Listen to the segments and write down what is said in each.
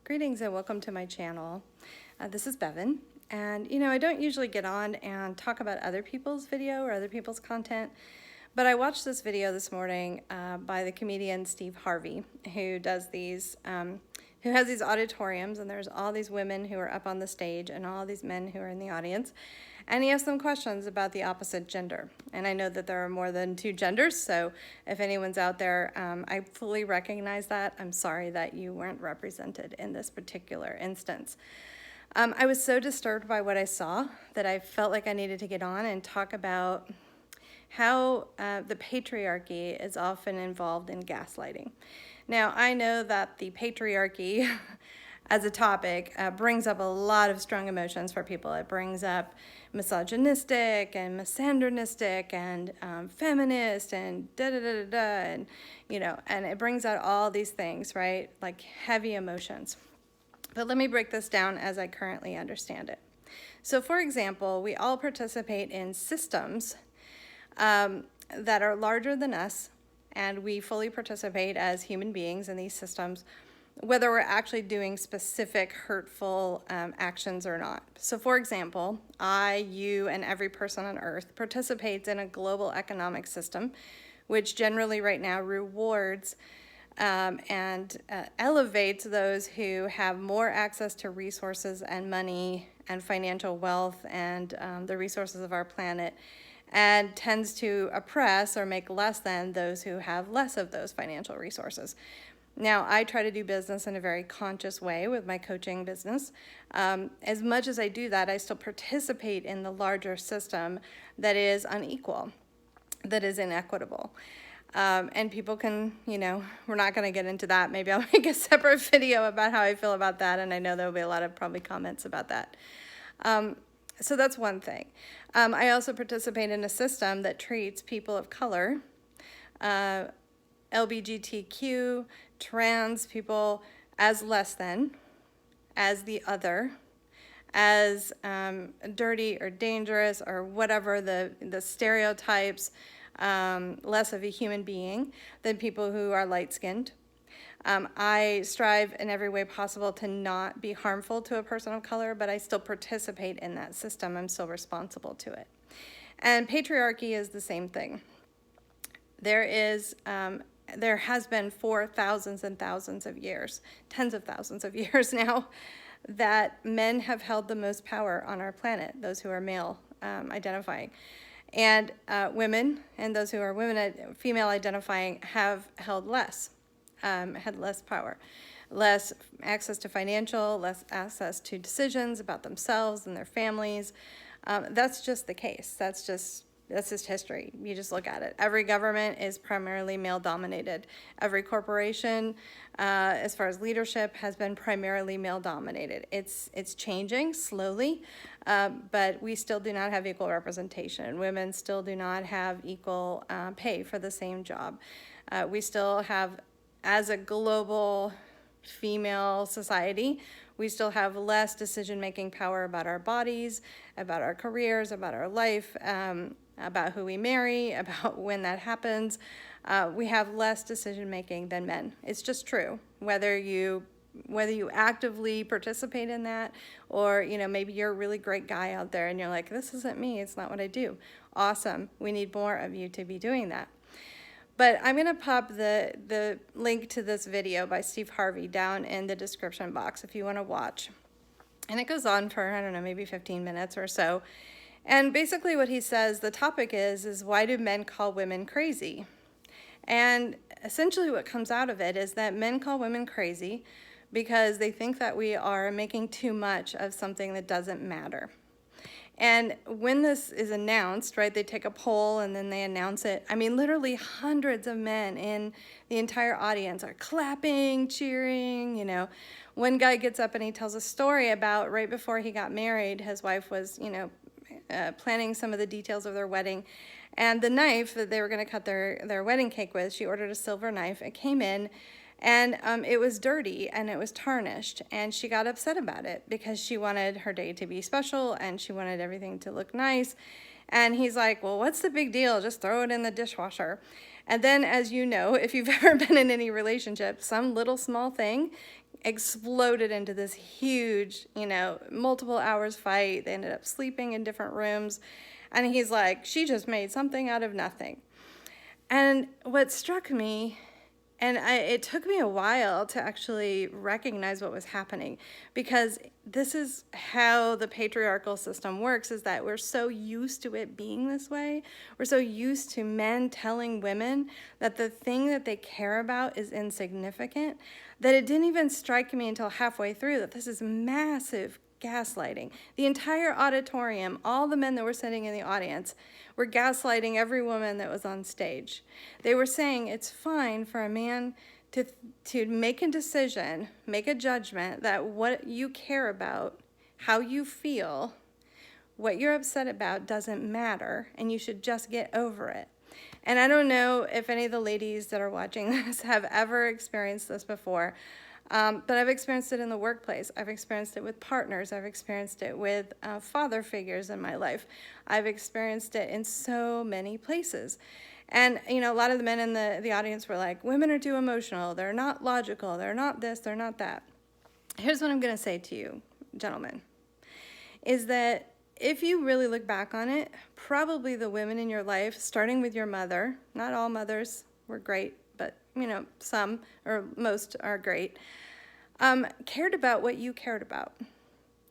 Greetings and welcome to my channel. This is Bevan, and I don't usually get on and talk about other people's video or other people's content, but I watched this video this morning by the comedian Steve Harvey, who does these, who has these auditoriums, and there's all these women who are up on the stage and all these men who are in the audience, and he has some questions about the opposite gender. And I know that there are more than two genders, so if anyone's out there, I fully recognize that. I'm sorry that you weren't represented in this particular instance. I was so disturbed by what I saw that I felt like I needed to get on and talk about how the patriarchy is often involved in gaslighting. Now, I know that the patriarchy as a topic brings up a lot of strong emotions for people. It brings up misogynistic and misogynistic and feminist and da-da-da-da-da, and, and it brings out all these things, right? Like heavy emotions. But let me break this down as I currently understand it. So, for example, we all participate in systems that are larger than us, and we fully participate as human beings in these systems, whether we're actually doing specific hurtful actions or not. So, for example, I, you, and every person on earth participates in a global economic system, which generally right now rewards and elevates those who have more access to resources and money and financial wealth and the resources of our planet, and tends to oppress or make less than those who have less of those financial resources. Now, I try to do business in a very conscious way with my coaching business. As much as I do that, I still participate in the larger system that is unequal, that is inequitable. And people can, we're not going to get into that. Maybe I'll make a separate video about how I feel about that, and I know there will be a lot of probably comments about that. So that's one thing. I also participate in a system that treats people of color, LGBTQ, trans people as less than, as the other, as dirty or dangerous or whatever the stereotypes, less of a human being than people who are light-skinned. I strive in every way possible to not be harmful to a person of color, but I still participate in that system. I'm still responsible to it. And patriarchy is the same thing. There has been for thousands and thousands of years, tens of thousands of years now, that men have held the most power on our planet, those who are male identifying. And women, and those who are female identifying, have held less, had less power, less access to financial, less access to decisions about themselves and their families. That's just the case. That's just history. You just look at it. Every government is primarily male-dominated. Every corporation, as far as leadership, has been primarily male-dominated. It's changing slowly, but we still do not have equal representation. Women still do not have equal pay for the same job. We still have, as a global female society, we still have less decision-making power about our bodies, about our careers, about our life, about who we marry, about when that happens. We have less decision-making than men. It's just true. Whether you actively participate in that, or maybe you're a really great guy out there and you're like, this isn't me, it's not what I do. Awesome. We need more of you to be doing that. But I'm going to pop the link to this video by Steve Harvey down in the description box if you want to watch. And it goes on for, I don't know, maybe 15 minutes or so. And basically what he says, the topic is why do men call women crazy? And essentially what comes out of it is that men call women crazy because they think that we are making too much of something that doesn't matter. And when this is announced, right, they take a poll and then they announce it. I mean, literally hundreds of men in the entire audience are clapping, cheering, One guy gets up and he tells a story about right before he got married, his wife was, planning some of the details of their wedding. And the knife that they were going to cut their wedding cake with, she ordered a silver knife. It came in, and it was dirty and it was tarnished, and she got upset about it because she wanted her day to be special and she wanted everything to look nice. And he's like, well, what's the big deal? Just throw it in the dishwasher. And then, as you know, if you've ever been in any relationship, some little small thing exploded into this huge, multiple hours fight. They ended up sleeping in different rooms. And he's like, she just made something out of nothing. And what struck me, and it took me a while to actually recognize what was happening, because this is how the patriarchal system works, is that we're so used to it being this way. We're so used to men telling women that the thing that they care about is insignificant, that it didn't even strike me until halfway through that this is massive gaslighting. The entire auditorium, all the men that were sitting in the audience, were gaslighting every woman that was on stage. They were saying it's fine for a man to make a decision, make a judgment that what you care about, how you feel, what you're upset about doesn't matter, and you should just get over it. And I don't know if any of the ladies that are watching this have ever experienced this before, but I've experienced it in the workplace. I've experienced it with partners. I've experienced it with father figures in my life. I've experienced it in so many places. And, a lot of the men in the audience were like, women are too emotional. They're not logical. They're not this. They're not that. Here's what I'm going to say to you, gentlemen, is that if you really look back on it, probably the women in your life, starting with your mother, not all mothers were great, but, some or most are great, cared about what you cared about.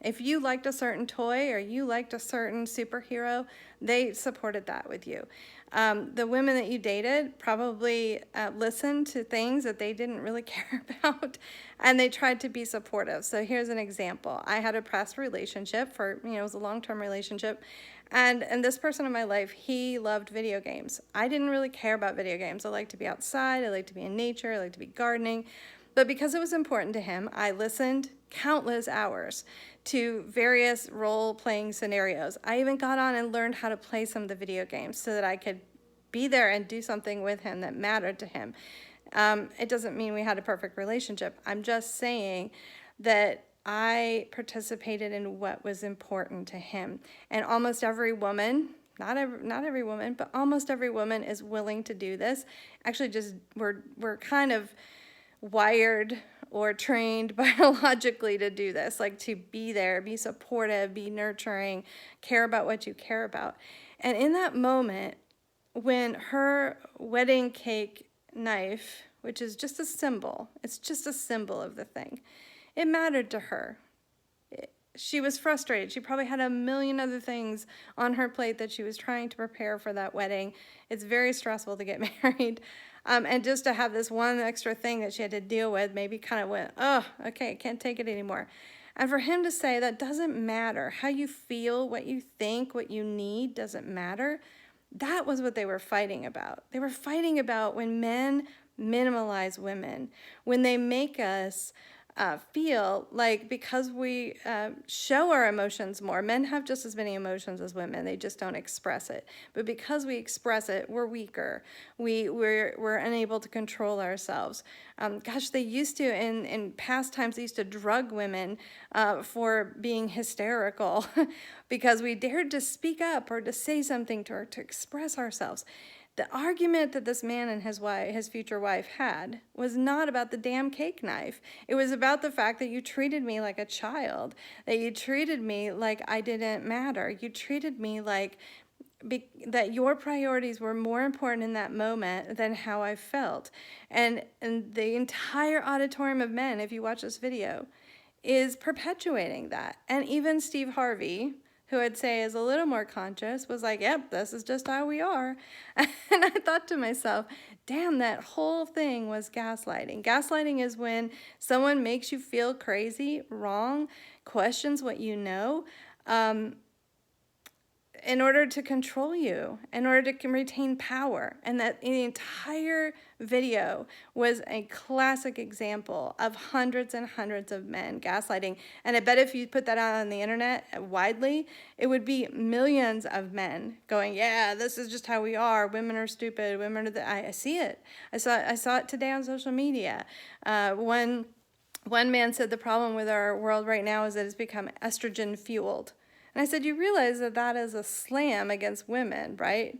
If you liked a certain toy or you liked a certain superhero, they supported that with you. The women that you dated probably listened to things that they didn't really care about, and they tried to be supportive. So here's an example. I had a past relationship it was a long-term relationship, and this person in my life, he loved video games. I didn't really care about video games. I liked to be outside. I liked to be in nature. I liked to be gardening. But because it was important to him, I listened countless hours to various role-playing scenarios. I even got on and learned how to play some of the video games so that I could be there and do something with him that mattered to him. It doesn't mean we had a perfect relationship. I'm just saying that I participated in what was important to him. And almost every woman, not every woman, but almost every woman is willing to do this. Actually, just we're kind of wired or trained biologically to do this, like to be there, be supportive, be nurturing, care about what you care about. And in that moment, when her wedding cake knife, which is just a symbol, it's just a symbol of the thing, it mattered to her. She was frustrated. She probably had a million other things on her plate that she was trying to prepare for that wedding. It's very stressful to get married. And just to have this one extra thing that she had to deal with, maybe kind of went, oh, okay, I can't take it anymore. And for him to say that doesn't matter. How you feel, what you think, what you need doesn't matter. That was what they were fighting about. They were fighting about when men minimalize women, when they make us feel like because we show our emotions more, men have just as many emotions as women, they just don't express it. But because we express it, we're weaker. We're unable to control ourselves. They used to, in past times, they used to drug women for being hysterical because we dared to speak up or to say something to express ourselves. The argument that this man and his future wife had was not about the damn cake knife. It was about the fact that you treated me like a child, that you treated me like I didn't matter. You treated me like that your priorities were more important in that moment than how I felt. And the entire auditorium of men, if you watch this video, is perpetuating that. And even Steve Harvey, who I'd say is a little more conscious, was like, yep, this is just how we are. And I thought to myself, damn, that whole thing was gaslighting. Gaslighting is when someone makes you feel crazy, wrong, questions what you know, in order to control you, in order to retain power. And that the entire video was a classic example of hundreds and hundreds of men gaslighting. And I bet if you put that out on the internet widely, it would be millions of men going, yeah, this is just how we are. Women are stupid. Women are I see it. I saw it today on social media. One man said the problem with our world right now is that it's become estrogen fueled. And I said, you realize that that is a slam against women, right?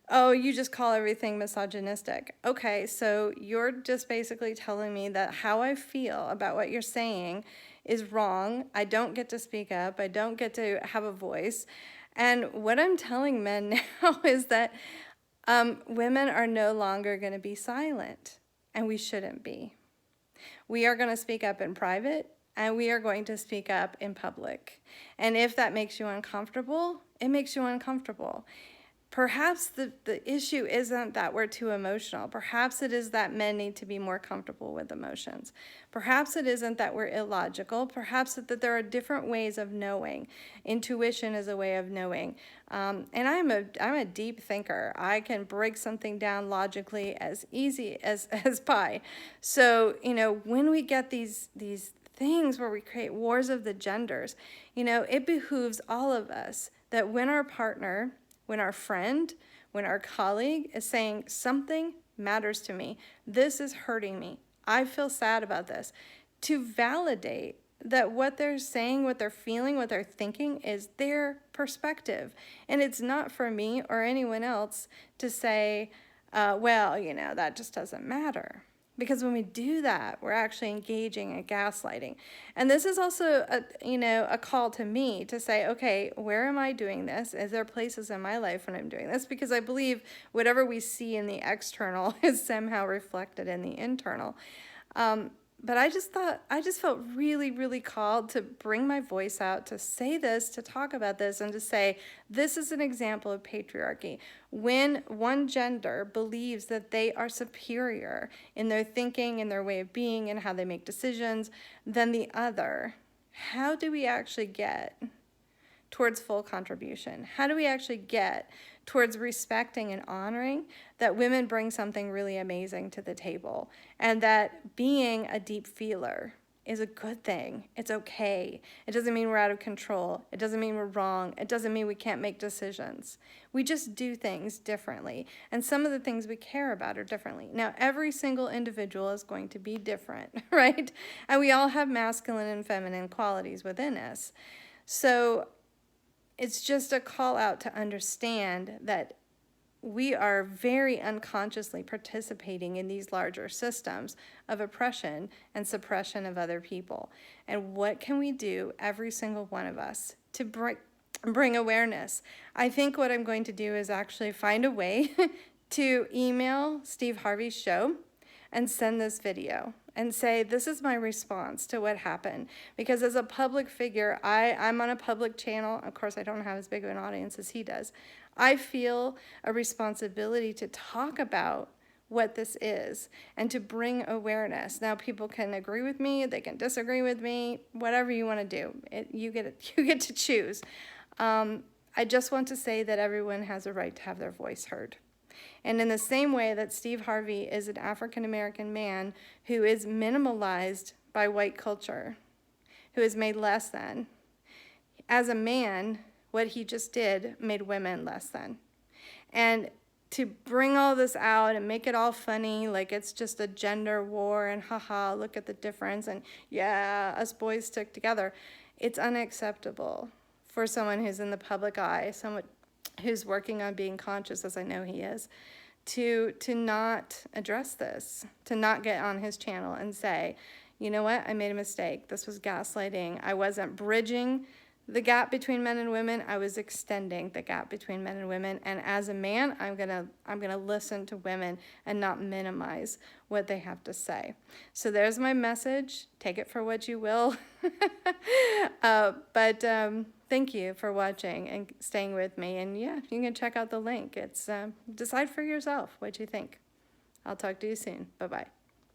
Oh, you just call everything misogynistic. Okay, so you're just basically telling me that how I feel about what you're saying is wrong. I don't get to speak up. I don't get to have a voice. And what I'm telling men now is that women are no longer going to be silent, and we shouldn't be. We are going to speak up in private, and we are going to speak up in public. And if that makes you uncomfortable, it makes you uncomfortable. Perhaps the issue isn't that we're too emotional. Perhaps it is that men need to be more comfortable with emotions. Perhaps it isn't that we're illogical. Perhaps that there are different ways of knowing. Intuition is a way of knowing. And I'm a deep thinker. I can break something down logically as easy as pie. So, when we get these things where we create wars of the genders, it behooves all of us that when our partner, when our friend, when our colleague is saying something matters to me, this is hurting me, I feel sad about this, to validate that what they're saying, what they're feeling, what they're thinking is their perspective. And it's not for me or anyone else to say, well, that just doesn't matter. Because when we do that, we're actually engaging in gaslighting. And this is also a call to me to say, okay, where am I doing this? Is there places in my life when I'm doing this? Because I believe whatever we see in the external is somehow reflected in the internal. But I just felt really, really called to bring my voice out, to say this, to talk about this, and to say, this is an example of patriarchy. When one gender believes that they are superior in their thinking, in their way of being, and how they make decisions than the other, how do we actually get towards full contribution? How do we actually get towards respecting and honoring that women bring something really amazing to the table, and that being a deep feeler is a good thing? It's okay. It doesn't mean we're out of control. It doesn't mean we're wrong. It doesn't mean we can't make decisions. We just do things differently, and some of the things we care about are differently. Now, every single individual is going to be different, right? And we all have masculine and feminine qualities within us. So it's just a call out to understand that we are very unconsciously participating in these larger systems of oppression and suppression of other people. And what can we do, every single one of us, to bring awareness? I think what I'm going to do is actually find a way to email Steve Harvey's show and send this video and say, this is my response to what happened. Because as a public figure, I'm on a public channel. Of course, I don't have as big of an audience as he does. I feel a responsibility to talk about what this is and to bring awareness. Now, people can agree with me, they can disagree with me, whatever you want to do. You get to choose. I just want to say that everyone has a right to have their voice heard. And in the same way that Steve Harvey is an African-American man who is minimalized by white culture, who is made less than, as a man, what he just did made women less than. And to bring all this out and make it all funny, like it's just a gender war and haha, look at the difference, and yeah, us boys stick together, it's unacceptable for someone who's in the public eye, someone who's working on being conscious, as I know he is, to not address this, to not get on his channel and say, you know what, I made a mistake. This was gaslighting. I wasn't bridging the gap between men and women. I was extending the gap between men and women. And as a man, I'm gonna listen to women and not minimize what they have to say. So there's my message. Take it for what you will. But thank you for watching and staying with me. And yeah, you can check out the link. It's decide for yourself what you think. I'll talk to you soon. Bye-bye.